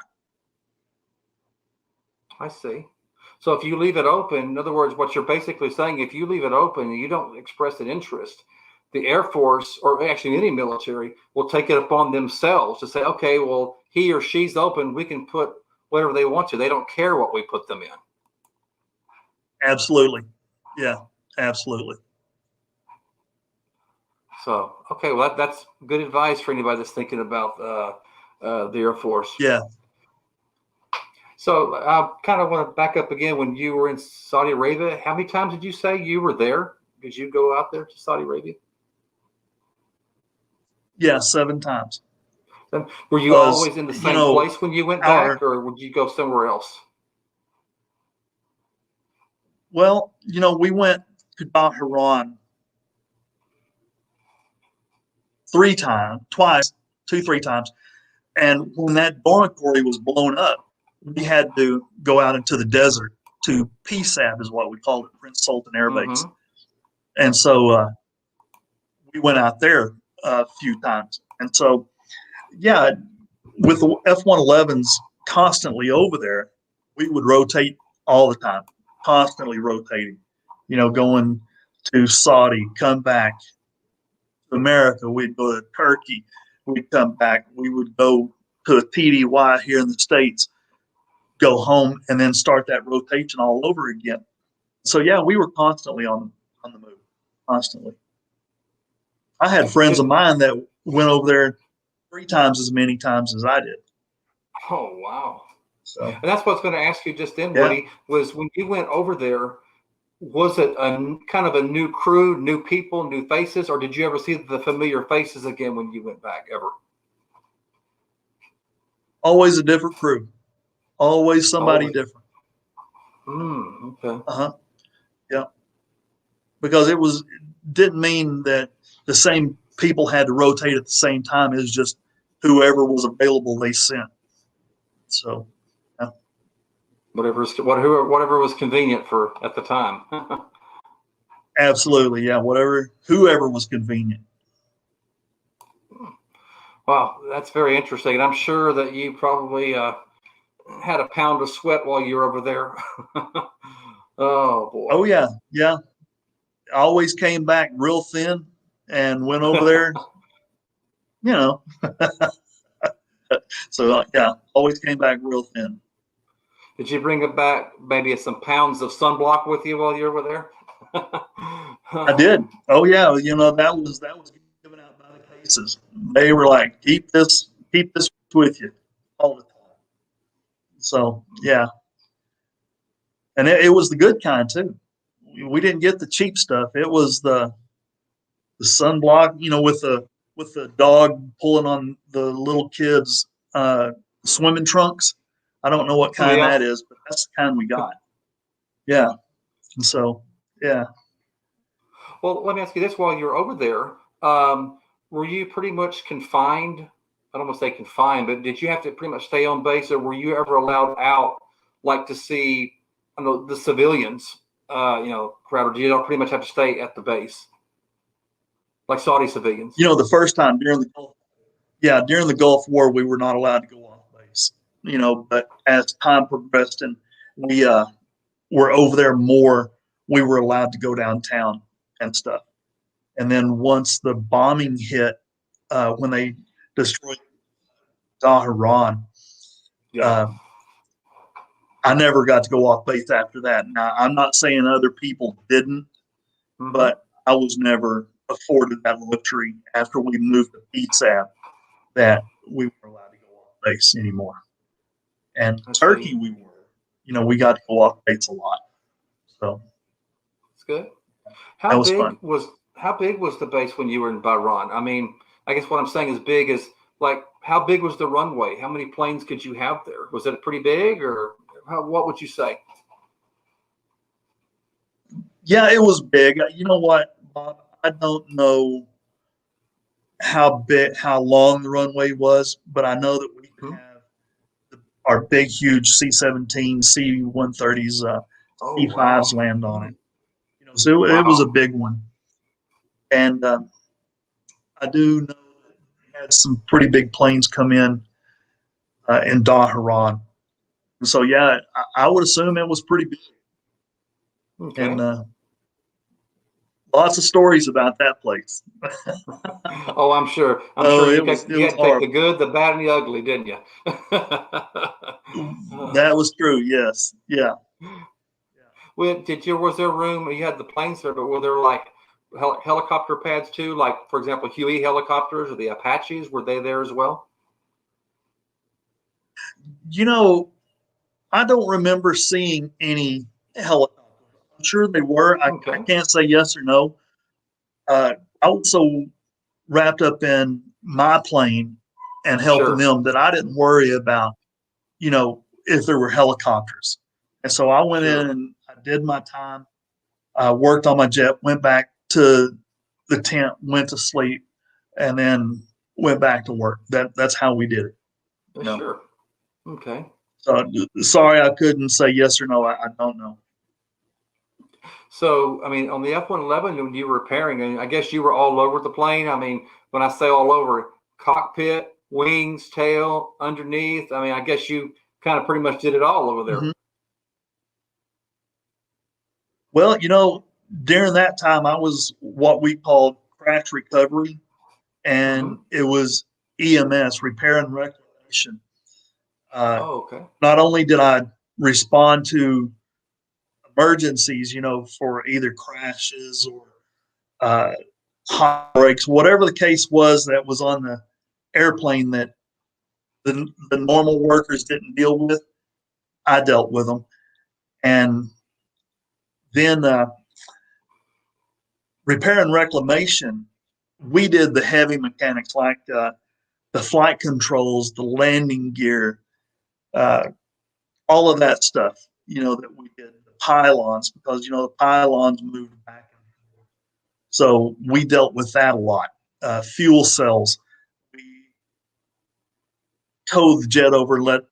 I see. So if you leave it open, in other words, what you're basically saying, if you leave it open and you don't express an interest, the Air Force, or actually any military, will take it upon themselves to say, okay, well, he or she's open. We can put whatever they want to. They don't care what we put them in. Absolutely. Yeah, absolutely. So, okay, well, that's good advice for anybody that's thinking about the Air Force. Yeah. So I kind of want to back up again. When you were in Saudi Arabia, how many times did you say you were there? Did you go out there to Saudi Arabia? Yeah, 7 times. And were you Because, always in the same place when you went back, or would you go somewhere else? well, we went to Daharan 3 times. And when that dormitory was blown up, we had to go out into the desert to PSAB, is what we called it, Prince Sultan Air Base. Mm-hmm. And so we went out there a few times. And so, yeah, with the F111s constantly over there, we would rotate all the time, constantly rotating, going to Saudi, come back to America, we'd go to Turkey, we'd come back, we would go to a TDY here in the States, go home, and then start that rotation all over again. So yeah, we were constantly on the move, constantly. I had friends of mine that went over there 3 times as many times as I did. Oh, wow. So, and that's what I was going to ask you just then, yeah. Woody, was when you went over there, was it a kind of a new crew, new people, new faces, or did you ever see the familiar faces again when you went back ever? Always a different crew. Always somebody different. Okay. Yeah. Because it didn't mean that the same people had to rotate at the same time. It was just whoever was available they sent. So, yeah. Whatever was convenient for at the time. Absolutely, yeah. Whoever was convenient. Wow, that's very interesting. And I'm sure that you probably had a pound of sweat while you were over there. Oh, boy. Oh, yeah. Yeah. I always came back real thin and went over there, So, yeah, always came back real thin. Did you bring it back maybe some pounds of sunblock with you while you were there? I did. Oh, yeah. That was given out by the cases. They were like, keep this with you all the time. So, yeah. And it was the good kind too. We didn't get the cheap stuff. It was the sunblock, with the dog pulling on the little kids' swimming trunks. I don't know what kind that is, but that's the kind we got. Yeah. And so, yeah. Well, let me ask you this: while you were over there, were you pretty much confined? I don't want to say confined, but did you have to pretty much stay on base, or were you ever allowed out, like to see, I don't know, the civilians, crowd, or did you pretty much have to stay at the base, like Saudi civilians? The first time during the Gulf War, we were not allowed to go off base. But as time progressed and we were over there more, we were allowed to go downtown and stuff. And then once the bombing hit, when they destroyed Daharan, I never got to go off base after that. Now, I'm not saying other people didn't, but I was never afforded that luxury after we moved to PSAB that we were allowed to go off base anymore. And Turkey, we were. We got to go off base a lot. So it's good. That was fun. How big was the base when you were in Buren? I mean, I guess what I'm saying is big is like, how big was the runway? How many planes could you have there? Was it pretty big, or what would you say? Yeah, it was big. You know what, Bob? I don't know how long the runway was, but I know that we could have our big, huge C-17, C-130s, C-5s land on it. So it was a big one. And I do know that we had some pretty big planes come in Daharan. So, yeah, I would assume it was pretty big. Okay. And lots of stories about that place. Oh, I'm sure. I'm sure you had to take the good, the bad, and the ugly, didn't you? That was true. Yes. Yeah. Well, was there room? You had the planes there, but were there like helicopter pads too? Like, for example, Huey helicopters or the Apaches, were they there as well? I don't remember seeing any helicopters. I'm sure they were. I can't say yes or no. Also, wrapped up in my plane and helping them that I didn't worry about, if there were helicopters. And so I went in and I did my time. I worked on my jet, went back to the tent, went to sleep, and then went back to work. That's how we did it. Sure. Okay. So sorry I couldn't say yes or no. I don't know. So, I mean, on the F111, when you were repairing, and I guess you were all over the plane. I mean, when I say all over, cockpit, wings, tail, underneath. I mean, I guess you kind of pretty much did it all over there. Mm-hmm. Well, during that time, I was what we called crash recovery, and it was EMS, repair and reclamation. Okay. Not only did I respond to emergencies, for either crashes or hot breaks, whatever the case was that was on the airplane that the normal workers didn't deal with, I dealt with them. And then repair and reclamation, we did the heavy mechanics like the flight controls, the landing gear, all of that stuff, that we did. The pylons, because, the pylons moved back and forth. So we dealt with that a lot. Fuel cells, we towed the jet over, let,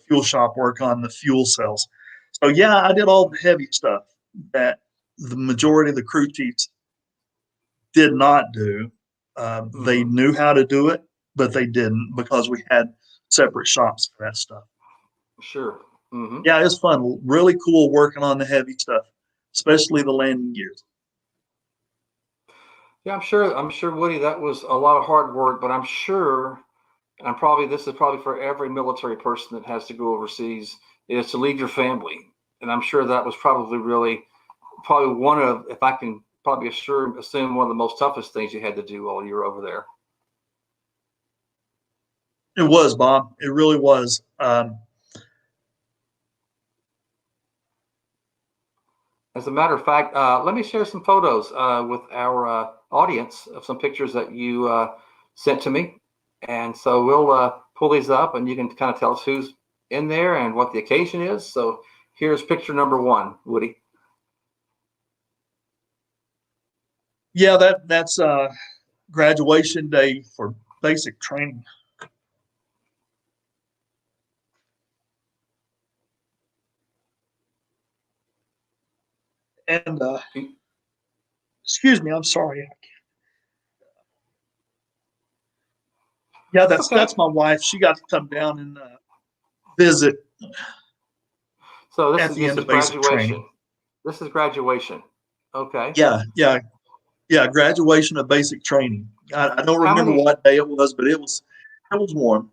fuel shop work on the fuel cells. So yeah, I did all the heavy stuff that the majority of the crew chiefs did not do. They knew how to do it, but they didn't because we had separate shops for that stuff. Sure. Mm-hmm. Yeah, it's fun. Really cool working on the heavy stuff, especially the landing gears. Yeah, I'm sure, Woody, that was a lot of hard work, but I'm sure, and this is probably for every military person that has to go overseas, is to leave your family. And I'm sure that was probably one of, if I can probably assume one of the most toughest things you had to do while you were over there. It was, Bob. It really was. As a matter of fact, let me share some photos with our audience of some pictures that you sent to me. And so we'll pull these up and you can kind of tell us who's in there and what the occasion is. So here's picture number 1, Woody. Yeah, that's graduation day for basic training. And excuse me, I'm sorry. Yeah, that's my wife. She got to come down and visit. So this is graduation. This is graduation. Okay. Yeah. Graduation of basic training. I don't remember what day it was, but it was warm.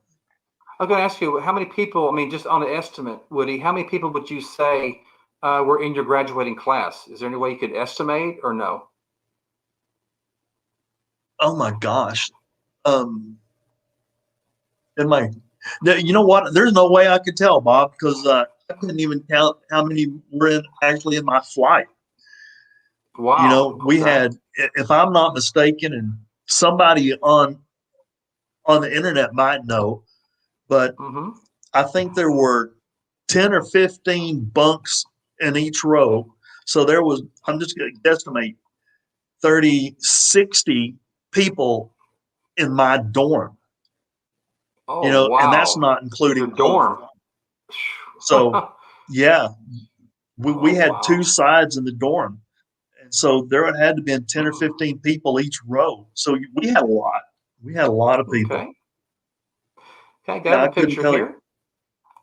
I'm going to ask you, how many people? I mean, just on an estimate, Woody, how many people would you say were in your graduating class? Is there any way you could estimate or no? Oh my gosh. You know what? There's no way I could tell, Bob, because I couldn't even count how many were actually in my flight. Wow. We had, if I'm not mistaken, and somebody on the internet might know, but I think there were 10 or 15 bunks in each row. So there was, I'm just going to guesstimate, 30, 60 people in my dorm. Oh, wow. And that's not including your dorm. So, yeah, we had 2 sides in the dorm. And so there had to be 10 or 15 people each row. So we had a lot. We had a lot of people. Okay, I got a picture here.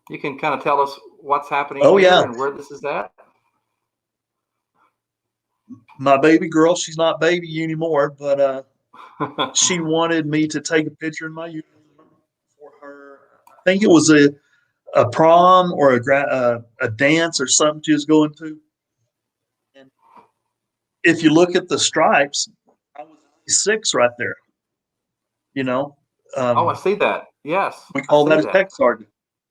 You can kind of tell us what's happening here and where this is at. My baby girl, she's not baby anymore, but she wanted me to take a picture in my uniform for her. I think it was a prom or a dance or something she was going to. And if you look at the stripes, I was 6 right there. I see that. Yes. We call that a tech sergeant.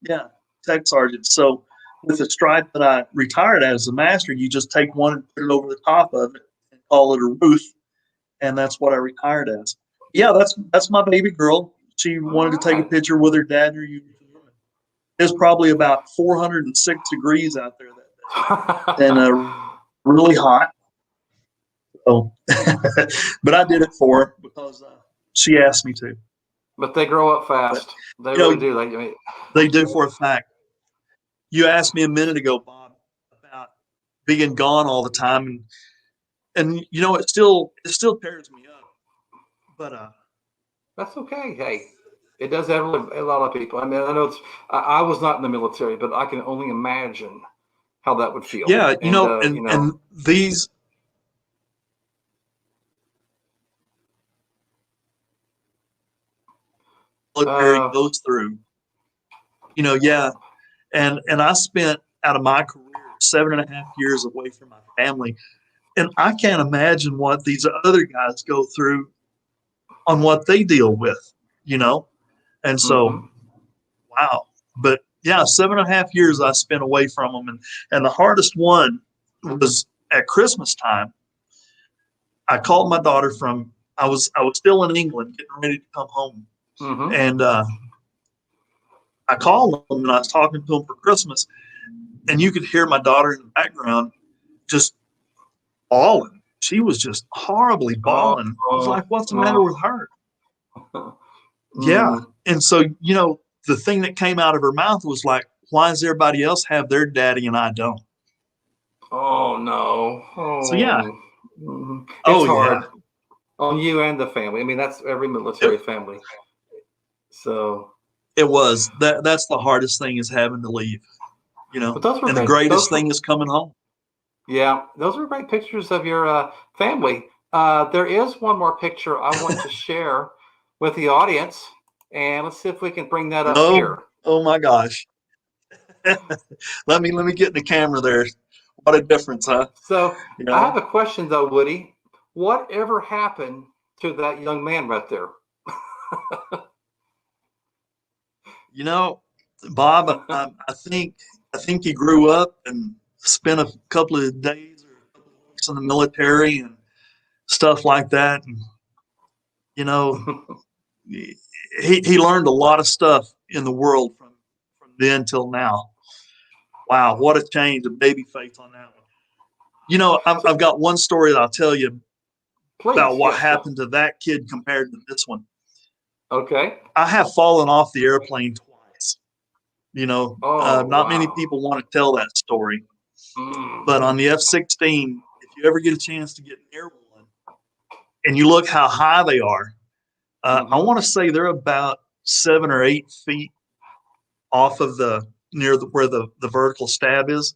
Yeah, tech sergeant. So with the stripe that I retired as a master, you just take one and put it over the top of it and call it a Ruth. And that's what I retired as. Yeah, that's my baby girl. She wanted to take a picture with her dad in her uniform. It was probably about 406 degrees out there that day, and really hot. Oh, but I did it for her because she asked me to. But they grow up fast. But, They really do. They do for a fact. You asked me a minute ago, Bob, about being gone all the time, and it still tears me up. But that's okay. Hey, it does have a lot of people. I mean, I know I was not in the military, but I can only imagine how that would feel. Yeah, and these military goes through. Yeah, and I spent out of my career 7.5 years away from my family, and I can't imagine what these other guys go through on what they deal with, and so wow. But yeah, 7.5 years I spent away from them, and the hardest one was at Christmas time. I called my daughter from. I was still in England, getting ready to come home, and I called them and I was talking to them for Christmas, and you could hear my daughter in the background just bawling. She was just horribly bawling. I was like, "What's the matter with her?" Yeah, and so the thing that came out of her mouth was like, "Why does everybody else have their daddy and I don't?" Oh no! Oh. So yeah, it's hard on you and the family. I mean, that's every military family. So it was that's the hardest thing is having to leave, But those were and great. the greatest thing is coming home. Yeah, those are great pictures of your family. There is one more picture I want to share with the audience, and let's see if we can bring that up here. Oh my gosh! let me get in the camera there. What a difference, huh? So I have a question though, Woody. Whatever happened to that young man right there? Bob, I think he grew up and spent a couple of days or a couple of weeks in the military and stuff like that. And he learned a lot of stuff in the world from then till now. Wow, what a change, a baby face on that one. I've got one story that I'll tell you about what happened to that kid compared to this one. Okay. I have fallen off the airplane twice. Not many people want to tell that story. But on the F-16, if you ever get a chance to get near one and you look how high they are, I want to say they're about 7 or 8 feet off of where the vertical stab is.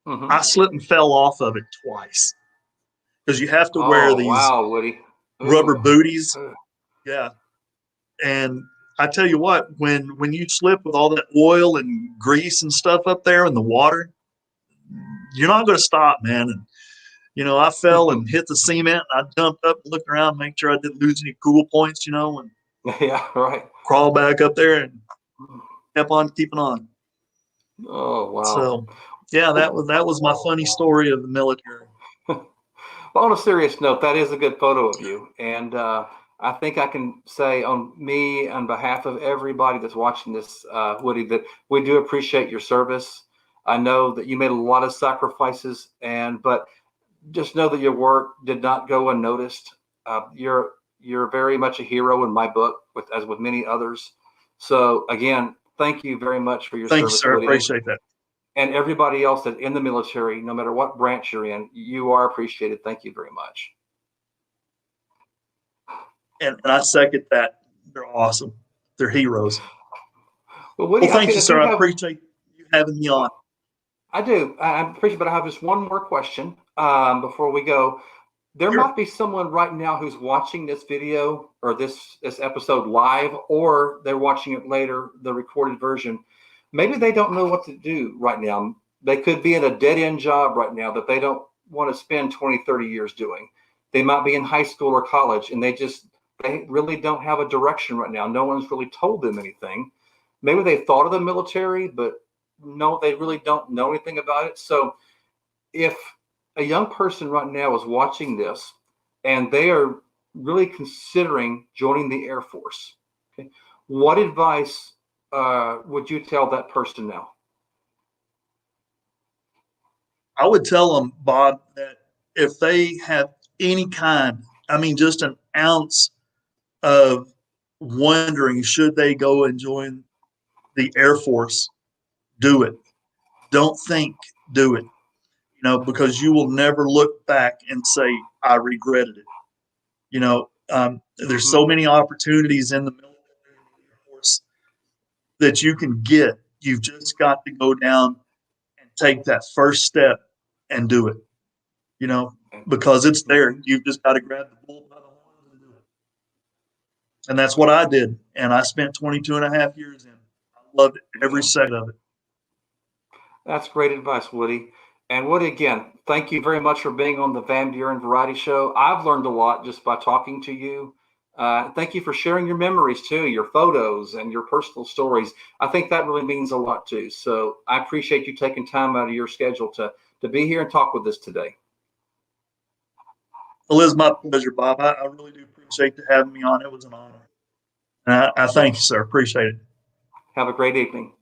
I slipped and fell off of it twice because you have to wear these Woody. rubber booties. Yeah. And I tell you what, when you slip with all that oil and grease and stuff up there in the water, you're not going to stop, man. And I fell and hit the cement. And I jumped up and looked around, make sure I didn't lose any cool points, and yeah, right. Crawl back up there and kept on keeping on. Oh wow! So yeah, that was my funny story of the military. Well, on a serious note, that is a good photo of you, and I think I can say on behalf of everybody that's watching this, Woody, that we do appreciate your service. I know that you made a lot of sacrifices, but just know that your work did not go unnoticed. You're very much a hero in my book, as with many others. So again, thank you very much for your service. Thanks, sir. Woody. Appreciate that. And everybody else that's in the military, no matter what branch you're in, you are appreciated. Thank you very much. And I second that. They're awesome. They're heroes. Well, Woody, thank you, sir. I appreciate you having me on. I do. I appreciate it, but I have just one more question before we go. There might be someone right now who's watching this video or this episode live, or they're watching it later, the recorded version. Maybe they don't know what to do right now. They could be in a dead-end job right now that they don't want to spend 20, 30 years doing. They might be in high school or college, and they really don't have a direction right now. No one's really told them anything. Maybe they thought of the military, but no, they really don't know anything about it. So if a young person right now is watching this and they are really considering joining the Air Force, okay, what advice would you tell that person now? I would tell them, Bob, that if they have any kind, I mean, just an ounce of wondering, should they go and join the Air Force, do it. Don't think, do it. Because you will never look back and say, I regretted it. There's so many opportunities in the military and the Air Force that you can get. You've just got to go down and take that first step and do it, because it's there. You've just got to grab the bull by the horns and do it. And that's what I did. And I spent 22 and a half years in it. I loved every second of it. That's great advice, Woody. And Woody, again, thank you very much for being on the Van Buren Variety Show. I've learned a lot just by talking to you. Thank you for sharing your memories too, your photos and your personal stories. I think that really means a lot too. So I appreciate you taking time out of your schedule to be here and talk with us today. Well, it's my pleasure, Bob. I really do appreciate you having me on. It was an honor. And I thank you, sir. Appreciate it. Have a great evening.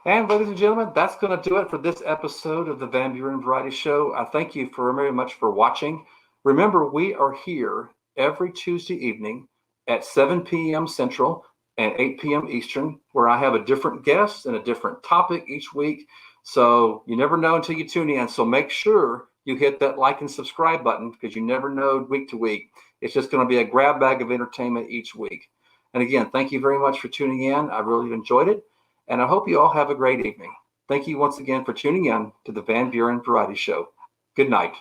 And ladies and gentlemen, that's going to do it for this episode of the Van Buren Variety Show. I thank you very much for watching. Remember, we are here every Tuesday evening at 7 p.m. Central and 8 p.m. Eastern, where I have a different guest and a different topic each week. So you never know until you tune in. So make sure you hit that like and subscribe button, because you never know week to week. It's just going to be a grab bag of entertainment each week. And again, thank you very much for tuning in. I really enjoyed it. And I hope you all have a great evening. Thank you once again for tuning in to the Van Buren Variety Show. Good night.